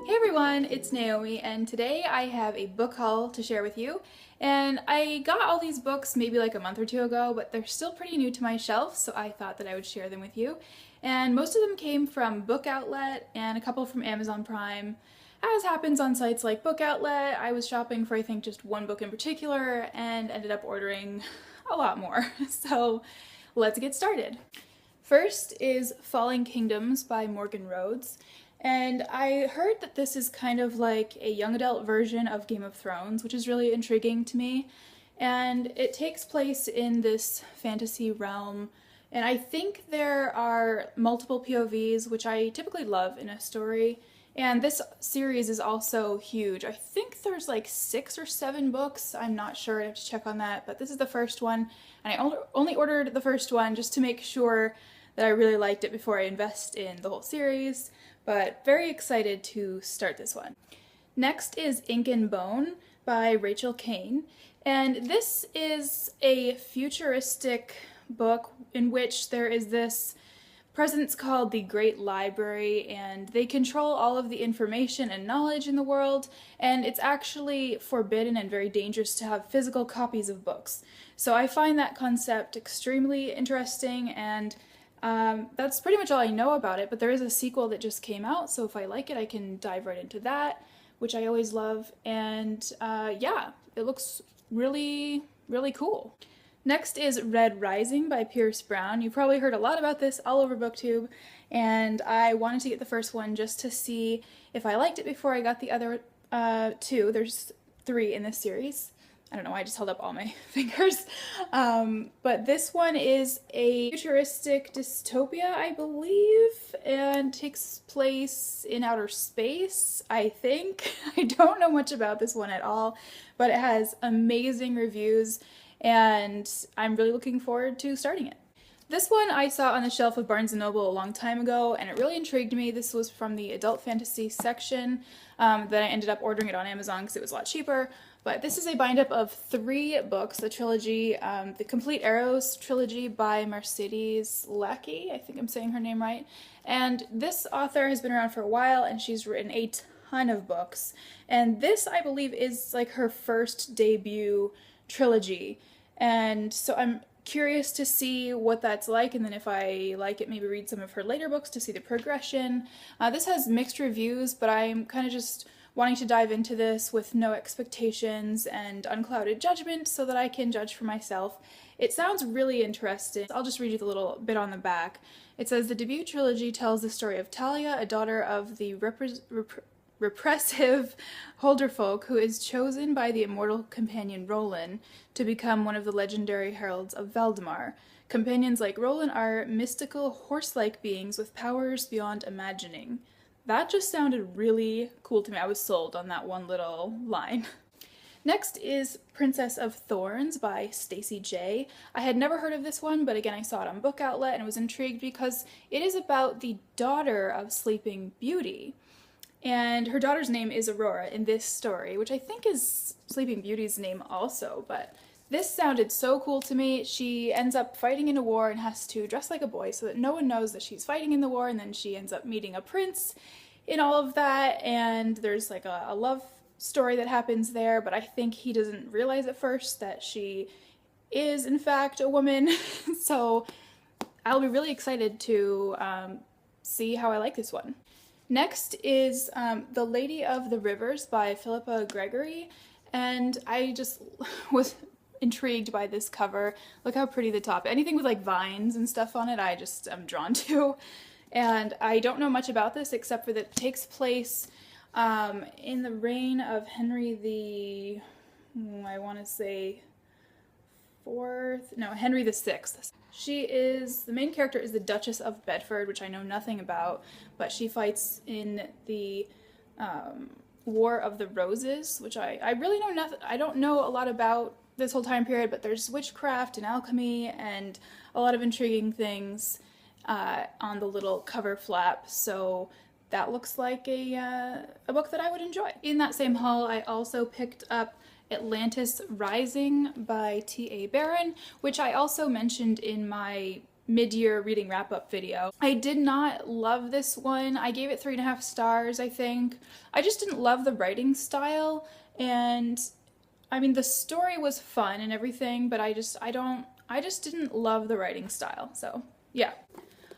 Hey everyone, it's Naomi, and today I have a book haul to share with you. And I got all these books maybe like a month or two ago, but they're still pretty new to my shelf, so I thought that I would share them with you. And most of them came from Book Outlet and a couple from Amazon Prime. As happens on sites like Book Outlet, I was shopping for I think just one book in particular and ended up ordering a lot more. So let's get started. First is Falling Kingdoms by Morgan Rhodes. And I heard that this is kind of like a young adult version of Game of Thrones, which is really intriguing to me. And it takes place in this fantasy realm. And I think there are multiple POVs, which I typically love in a story. And this series is also huge. I think there's like 6 or 7 books. I'm not sure. I have to check on that. But this is the first one. And I only ordered the first one just to make sure that I really liked it before I invest in the whole series. But very excited to start this one. Next is Incan Bone by Rachel Caine, and this is a futuristic book in which there is this presence called the Great Library, and they control all of the information and knowledge in the world, and it's actually forbidden and very dangerous to have physical copies of books. So I find that concept extremely interesting, and that's pretty much all I know about it, but there is a sequel that just came out, so if I like it, I can dive right into that, which I always love, and yeah, it looks really, really cool. Next is Red Rising by Pierce Brown. You probably heard a lot about this all over BookTube, and I wanted to get the first one just to see if I liked it before I got the other 2. There's 3 in this series. I don't know why I just held up all my fingers. But this one is a futuristic dystopia, I believe, and takes place in outer space, I think. I don't know much about this one at all, but it has amazing reviews, and I'm really looking forward to starting it. This one I saw on the shelf of Barnes & Noble a long time ago, and it really intrigued me. This was from the adult fantasy section. Then I ended up ordering it on Amazon because it was a lot cheaper. But this is a bind-up of 3 books, the trilogy, the complete Arrow Trilogy by Mercedes Lackey. I think I'm saying her name right. And this author has been around for a while, and she's written a ton of books. And this, I believe, is like her first debut trilogy. And so I'm curious to see what that's like, and then if I like it, maybe read some of her later books to see the progression. This has mixed reviews, but I'm kind of just wanting to dive into this with no expectations and unclouded judgment so that I can judge for myself. It sounds really interesting. I'll just read you the little bit on the back. It says, the debut trilogy tells the story of Talia, a daughter of the repressive Holderfolk who is chosen by the immortal companion Roland to become one of the legendary heralds of Valdemar. Companions like Roland are mystical, horse-like beings with powers beyond imagining. That just sounded really cool to me. I was sold on that one little line. Next is Princess of Thorns by Stacey J. I had never heard of this one, but again I saw it on Book Outlet and was intrigued because it is about the daughter of Sleeping Beauty. And her daughter's name is Aurora in this story, which I think is Sleeping Beauty's name also, but this sounded so cool to me. She ends up fighting in a war and has to dress like a boy so that no one knows that she's fighting in the war, and then she ends up meeting a prince in all of that, and there's like a love story that happens there, but I think he doesn't realize at first that she is in fact a woman. So I'll be really excited to see how I like this one. Next is The Lady of the Rivers by Philippa Gregory, and I just was intrigued by this cover. Look how pretty the top. Anything with like vines and stuff on it, I just am drawn to. And I don't know much about this except for that it takes place in the reign of Henry the, I want to say Henry the Sixth. The main character is the Duchess of Bedford, which I know nothing about, but she fights in the War of the Roses, which I really know nothing. I don't know a lot about this whole time period, but there's witchcraft and alchemy and a lot of intriguing things on the little cover flap, so that looks like a book that I would enjoy. In that same haul, I also picked up Atlantis Rising by T.A. Barron, which I also mentioned in my mid-year reading wrap-up video. I did not love this one. I gave it 3.5 stars, I think. I just didn't love the writing style, and I mean the story was fun and everything, but I just didn't love the writing style. So yeah.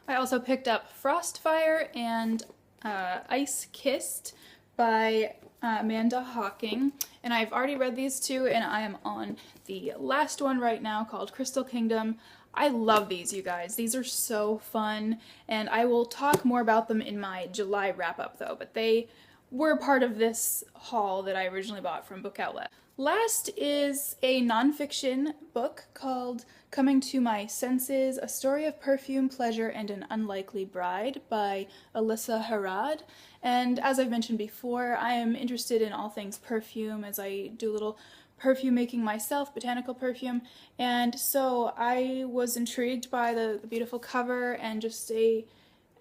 I also picked up Frostfire and Ice Kissed by Amanda Hocking, and I've already read these two, and I am on the last one right now called Crystal Kingdom. I love these, you guys. These are so fun, and I will talk more about them in my July wrap-up though, but they were part of this haul that I originally bought from Book Outlet. Last is a nonfiction book called Coming to My Senses, A Story of Perfume, Pleasure, and an Unlikely Bride by Alyssa Harad. And as I've mentioned before, I am interested in all things perfume as I do a little perfume making myself, botanical perfume, and so I was intrigued by the beautiful cover and just an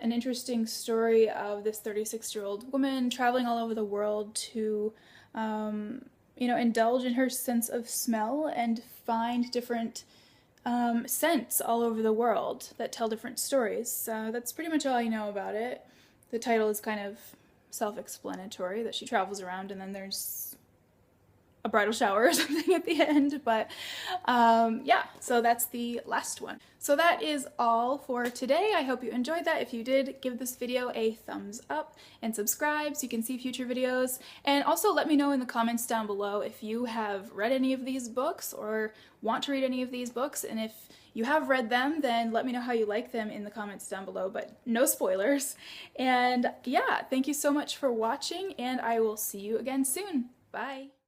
interesting story of this 36-year-old woman traveling all over the world to indulge in her sense of smell and find different scents all over the world that tell different stories. So that's pretty much all I know about it. The title is kind of self-explanatory, that she travels around and then there's a bridal shower or something at the end, but yeah, so that's the last one. So that is all for today. I hope you enjoyed that. If you did, give this video a thumbs up and subscribe so you can see future videos, and also let me know in the comments down below if you have read any of these books or want to read any of these books, and if you have read them, then let me know how you like them in the comments down below, but no spoilers. And yeah, thank you so much for watching, and I will see you again soon. Bye!